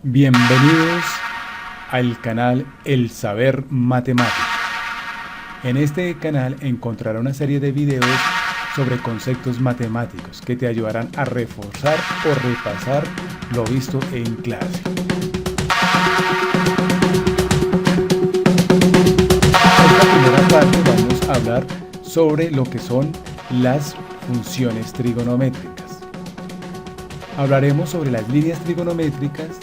Bienvenidos al canal El Saber Matemático. En este canal encontrará una serie de videos sobre conceptos matemáticos que te ayudarán a reforzar o repasar lo visto en clase. En la primera parte vamos a hablar sobre lo que son las funciones trigonométricas. Hablaremos sobre las líneas trigonométricas,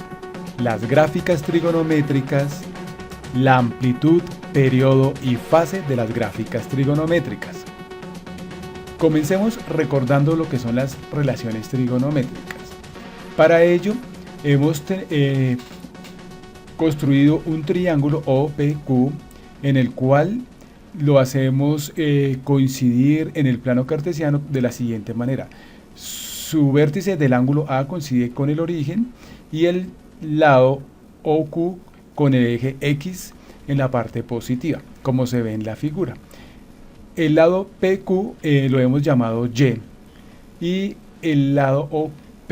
las gráficas trigonométricas, la amplitud, periodo y fase de las gráficas trigonométricas. Comencemos recordando lo que son las relaciones trigonométricas. Para ello hemos construido un triángulo OPQ en el cual lo hacemos coincidir en el plano cartesiano de la siguiente manera. Su vértice del ángulo A coincide con el origen y el lado OQ con el eje X en la parte positiva, como se ve en la figura. El lado PQ lo hemos llamado Y y el lado OP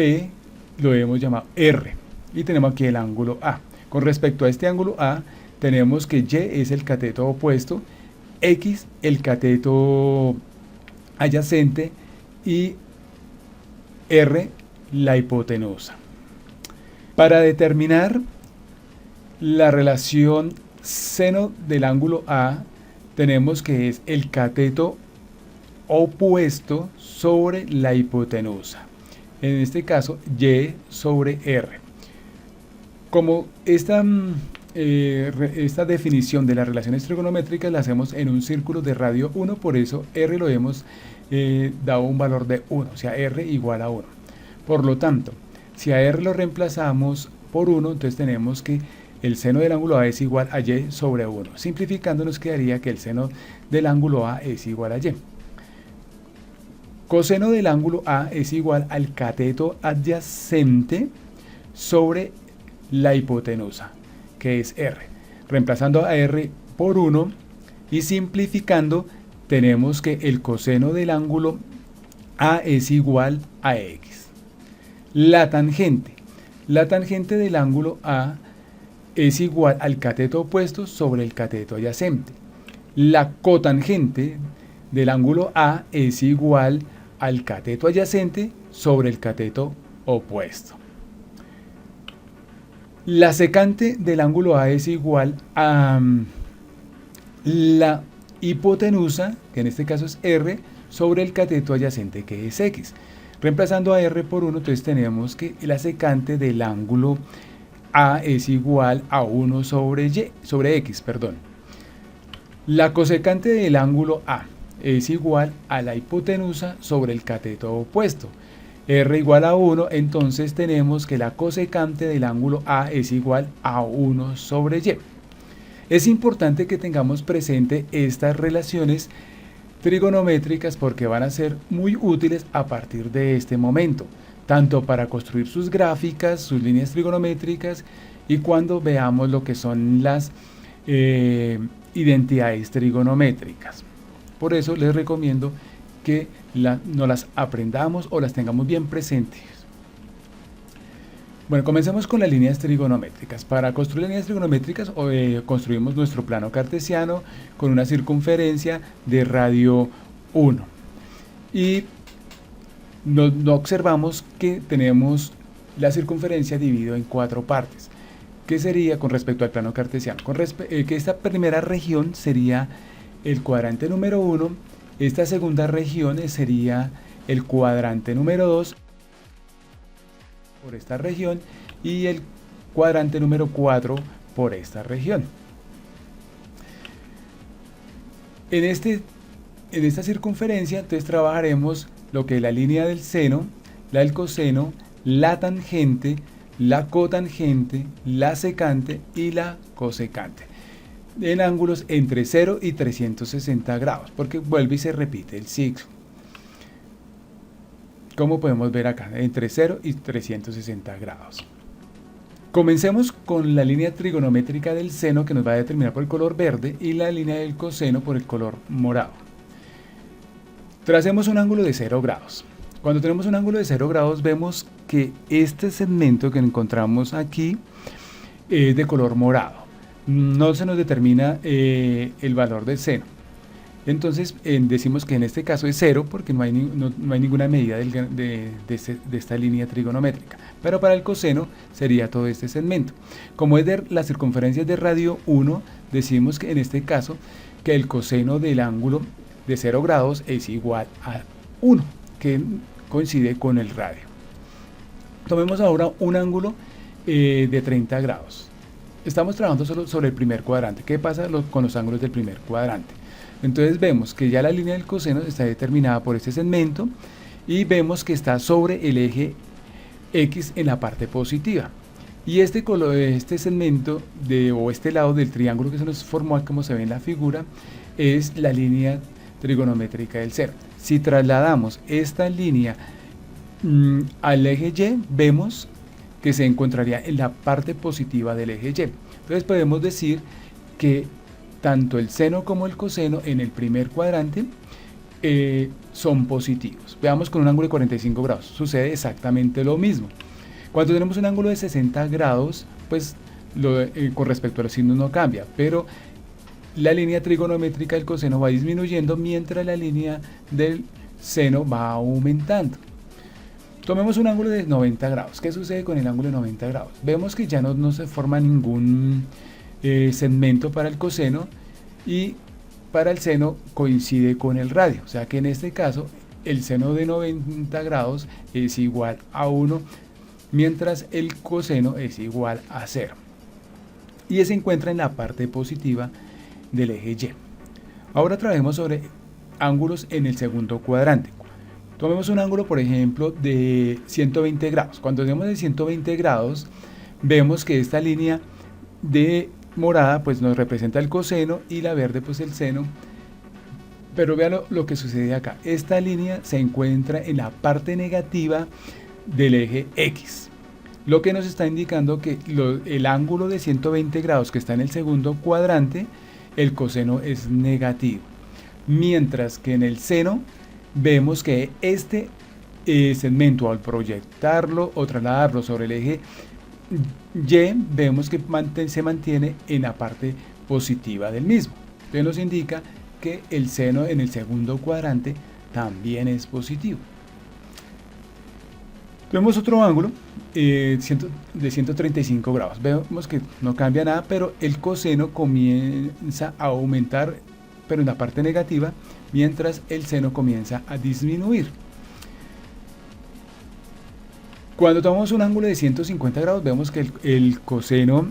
lo hemos llamado R. Y tenemos aquí el ángulo A. Con respecto a este ángulo A, tenemos que Y es el cateto opuesto, X el cateto adyacente y R la hipotenusa. Para determinar la relación seno del ángulo A, tenemos que es el cateto opuesto sobre la hipotenusa. En este caso, Y sobre R. Como esta definición de las relaciones trigonométricas la hacemos en un círculo de radio 1, por eso R lo hemos dado un valor de 1, o sea, R igual a 1. Por lo tanto, si a R lo reemplazamos por 1, entonces tenemos que el seno del ángulo A es igual a Y sobre 1. Simplificando nos quedaría que el seno del ángulo A es igual a Y. Coseno del ángulo A es igual al cateto adyacente sobre la hipotenusa, que es R. Reemplazando a R por 1 y simplificando, tenemos que el coseno del ángulo A es igual a X. La tangente del ángulo A es igual al cateto opuesto sobre el cateto adyacente. La cotangente del ángulo A es igual al cateto adyacente sobre el cateto opuesto. La secante del ángulo A es igual a la hipotenusa, que en este caso es R, sobre el cateto adyacente, que es X. Reemplazando a R por 1, entonces tenemos que la secante del ángulo A es igual a 1 sobre X. La cosecante del ángulo A es igual a la hipotenusa sobre el cateto opuesto. R igual a 1, entonces tenemos que la cosecante del ángulo A es igual a 1 sobre Y. Es importante que tengamos presente estas relaciones trigonométricas porque van a ser muy útiles a partir de este momento, tanto para construir sus gráficas, sus líneas trigonométricas y cuando veamos lo que son las identidades trigonométricas. Por eso les recomiendo que no las aprendamos o las tengamos bien presentes. Bueno, comencemos con las líneas trigonométricas. Para construir líneas trigonométricas construimos nuestro plano cartesiano con una circunferencia de radio 1. Y no observamos que tenemos la circunferencia dividida en 4 partes. ¿Qué sería con respecto al plano cartesiano? Que esta primera región sería el cuadrante número 1, esta segunda región sería el cuadrante número 2 por esta región y el cuadrante número 4 por esta región. En esta circunferencia entonces trabajaremos lo que es la línea del seno, la del coseno, la tangente, la cotangente, la secante y la cosecante en ángulos entre 0 y 360 grados, porque vuelve y se repite el ciclo. Como podemos ver acá, entre 0 y 360 grados. Comencemos con la línea trigonométrica del seno, que nos va a determinar por el color verde, y la línea del coseno por el color morado. Tracemos un ángulo de 0 grados. Cuando tenemos un ángulo de 0 grados, vemos que este segmento que encontramos aquí es de color morado. No se nos determina el valor del seno. Entonces decimos que en este caso es 0 porque no hay ninguna medida de esta línea trigonométrica. Pero para el coseno sería todo este segmento. Como es de las circunferencias de radio 1, decimos que en este caso que el coseno del ángulo de 0 grados es igual a 1, que coincide con el radio. Tomemos ahora un ángulo de 30 grados. Estamos trabajando solo sobre el primer cuadrante. ¿Qué pasa con los ángulos del primer cuadrante? Entonces vemos que ya la línea del coseno está determinada por este segmento y vemos que está sobre el eje X en la parte positiva. Y este segmento o este lado del triángulo que se nos formó, como se ve en la figura, es la línea trigonométrica del seno. Si trasladamos esta línea al eje Y, vemos que se encontraría en la parte positiva del eje Y. Entonces podemos decir que tanto el seno como el coseno en el primer cuadrante son positivos. Veamos con un ángulo de 45 grados. Sucede exactamente lo mismo. Cuando tenemos un ángulo de 60 grados, pues con respecto a los signos no cambia, pero la línea trigonométrica del coseno va disminuyendo mientras la línea del seno va aumentando. Tomemos un ángulo de 90 grados. ¿Qué sucede con el ángulo de 90 grados? Vemos que ya no se forma ningún segmento para el coseno y para el seno coincide con el radio. O sea que en este caso el seno de 90 grados es igual a 1, mientras el coseno es igual a 0. Y se encuentra en la parte positiva del eje Y. Ahora trabajemos sobre ángulos en el segundo cuadrante. Tomemos un ángulo, por ejemplo, de 120 grados. Cuando tenemos de 120 grados, vemos que esta línea de morada pues nos representa el coseno y la verde pues el seno. Pero vean lo que sucede acá. Esta línea se encuentra en la parte negativa del eje X, lo que nos está indicando que el ángulo de 120 grados que está en el segundo cuadrante, el coseno es negativo, mientras que en el seno vemos que este segmento, al proyectarlo o trasladarlo sobre el eje Y, vemos que se mantiene en la parte positiva del mismo. Entonces nos indica que el seno en el segundo cuadrante también es positivo. Vemos otro ángulo de 135 grados. Vemos que no cambia nada, pero el coseno comienza a aumentar, pero en la parte negativa, mientras el seno comienza a disminuir. Cuando tomamos un ángulo de 150 grados, vemos que el coseno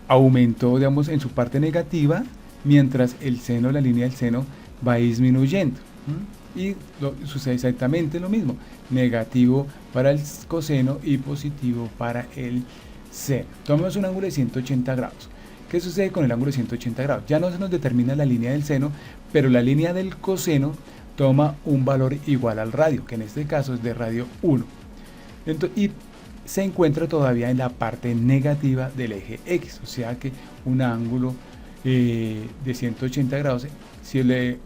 aumentó, digamos, en su parte negativa, mientras el seno, la línea del seno, va disminuyendo. Y sucede exactamente lo mismo, negativo para el coseno y positivo para el seno. Tomamos un ángulo de 180 grados. ¿Qué sucede con el ángulo de 180 grados? Ya no se nos determina la línea del seno, pero la línea del coseno toma un valor igual al radio, que en este caso es de radio 1. Y se encuentra todavía en la parte negativa del eje X, o sea que un ángulo de 180 grados, si le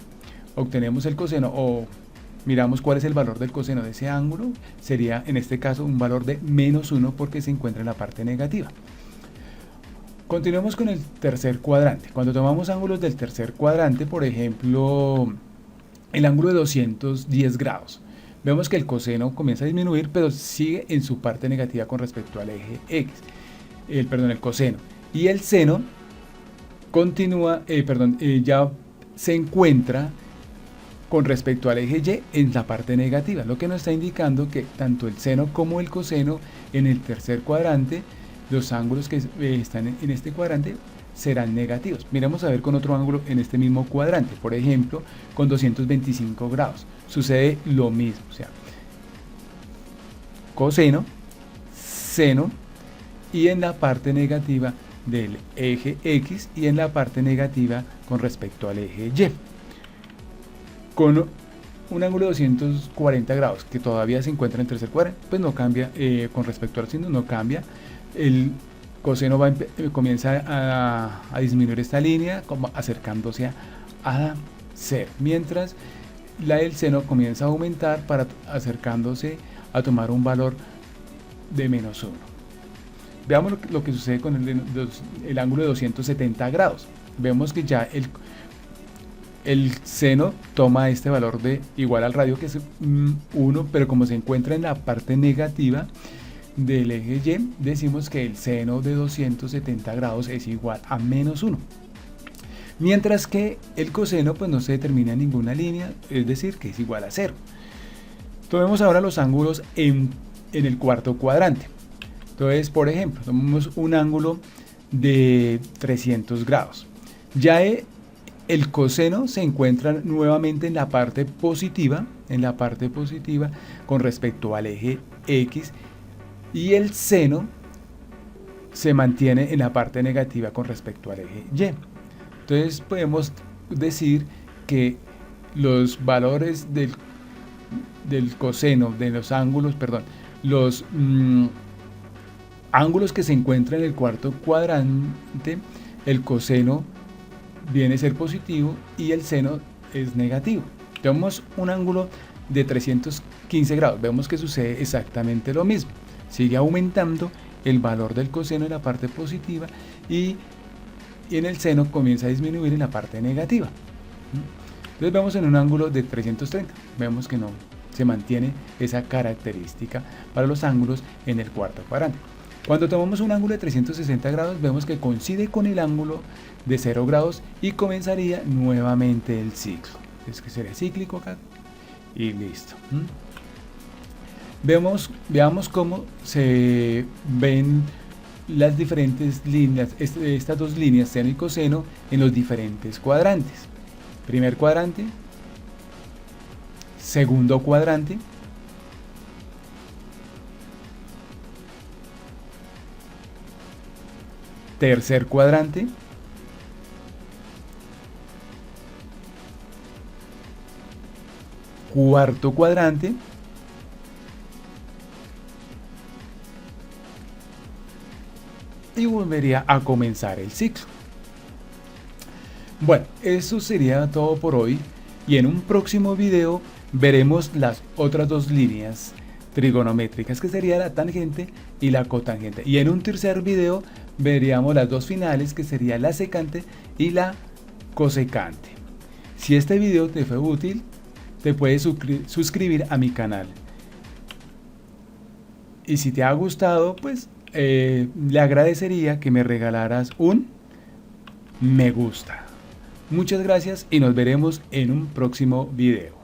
obtenemos el coseno o miramos cuál es el valor del coseno de ese ángulo, sería en este caso un valor de -1 porque se encuentra en la parte negativa. Continuemos con el tercer cuadrante. Cuando tomamos ángulos del tercer cuadrante, por ejemplo, el ángulo de 210 grados, vemos que el coseno comienza a disminuir, pero sigue en su parte negativa con respecto al eje X, el coseno. Y el seno continúa, ya se encuentra con respecto al eje Y en la parte negativa, lo que nos está indicando que tanto el seno como el coseno en el tercer cuadrante, los ángulos que están en este cuadrante serán negativos. Miremos a ver con otro ángulo en este mismo cuadrante, por ejemplo, con 225 grados. Sucede lo mismo, o sea, coseno, seno y en la parte negativa del eje X y en la parte negativa con respecto al eje Y. Con un ángulo de 240 grados que todavía se encuentra en tercer cuadrante, pues no cambia con respecto al signo, no cambia. El coseno comienza a disminuir esta línea, como acercándose a 0, mientras la del seno comienza a aumentar para acercándose a tomar un valor de -1. Veamos lo que sucede con el ángulo de 270 grados. Vemos que ya el seno toma este valor de igual al radio, que es 1, pero como se encuentra en la parte negativa del eje Y, decimos que el seno de 270 grados es igual a -1. Mientras que el coseno pues no se determina en ninguna línea, es decir, que es igual a 0. Tomemos ahora los ángulos en el cuarto cuadrante. Entonces, por ejemplo, tomemos un ángulo de 300 grados. Ya el coseno se encuentra nuevamente en la parte positiva con respecto al eje X, y el seno se mantiene en la parte negativa con respecto al eje Y. Entonces podemos decir que los valores del coseno, de los ángulos, los ángulos que se encuentran en el cuarto cuadrante, el coseno viene a ser positivo y el seno es negativo. Tenemos un ángulo de 315 grados, vemos que sucede exactamente lo mismo. Sigue aumentando el valor del coseno en la parte positiva y en el seno comienza a disminuir en la parte negativa. Entonces vemos en un ángulo de 330, vemos que no se mantiene esa característica para los ángulos en el cuarto cuadrante. Cuando tomamos un ángulo de 360 grados, vemos que coincide con el ángulo de 0 grados y comenzaría nuevamente el ciclo. Es que sería cíclico acá y listo. Veamos cómo se ven las diferentes líneas, estas dos líneas, seno y coseno, en los diferentes cuadrantes. Primer cuadrante, segundo cuadrante, tercer cuadrante, cuarto cuadrante, y volvería a comenzar el ciclo. Bueno, eso sería todo por hoy, y en un próximo video veremos las otras dos líneas trigonométricas, que sería la tangente y la cotangente, y en un tercer video veríamos las dos finales, que sería la secante y la cosecante. Si este video te fue útil, te puedes suscribir a mi canal, y si te ha gustado, pues le agradecería que me regalaras un me gusta. Muchas gracias y nos veremos en un próximo video.